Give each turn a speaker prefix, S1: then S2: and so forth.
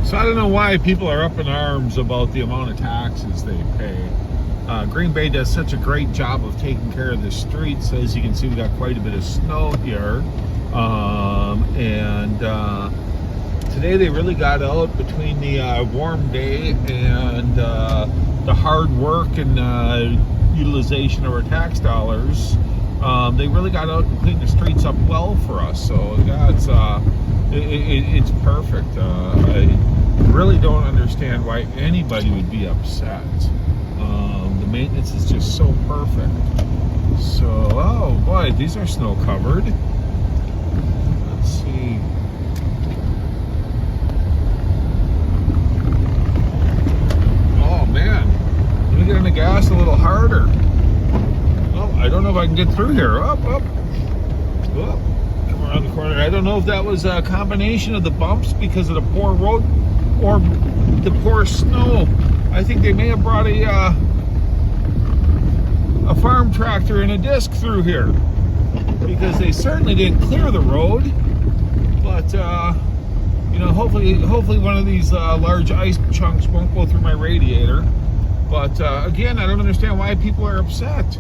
S1: So I don't know why people are up in arms about the amount of taxes they pay. Green Bay does such a great job of taking care of the streets. As you can see, we got quite a bit of snow here. Today they really got out between the warm day and the hard work and utilization of our tax dollars. They really got out and cleaned the streets up well for us. So yeah, it's perfect. I really don't understand why anybody would be upset. The maintenance is just so perfect. So, oh boy, these are snow covered. Let's see. Oh man, let me get on the gas a little harder. Oh, I don't know if I can get through here. Up. Come around the corner. I don't know if that was a combination of the bumps because of the poor road or the poor snow. I think they may have brought a farm tractor and a disc through here, because they certainly didn't clear the road. But you know, hopefully one of these large ice chunks won't go through my radiator. But again, I don't understand why people are upset.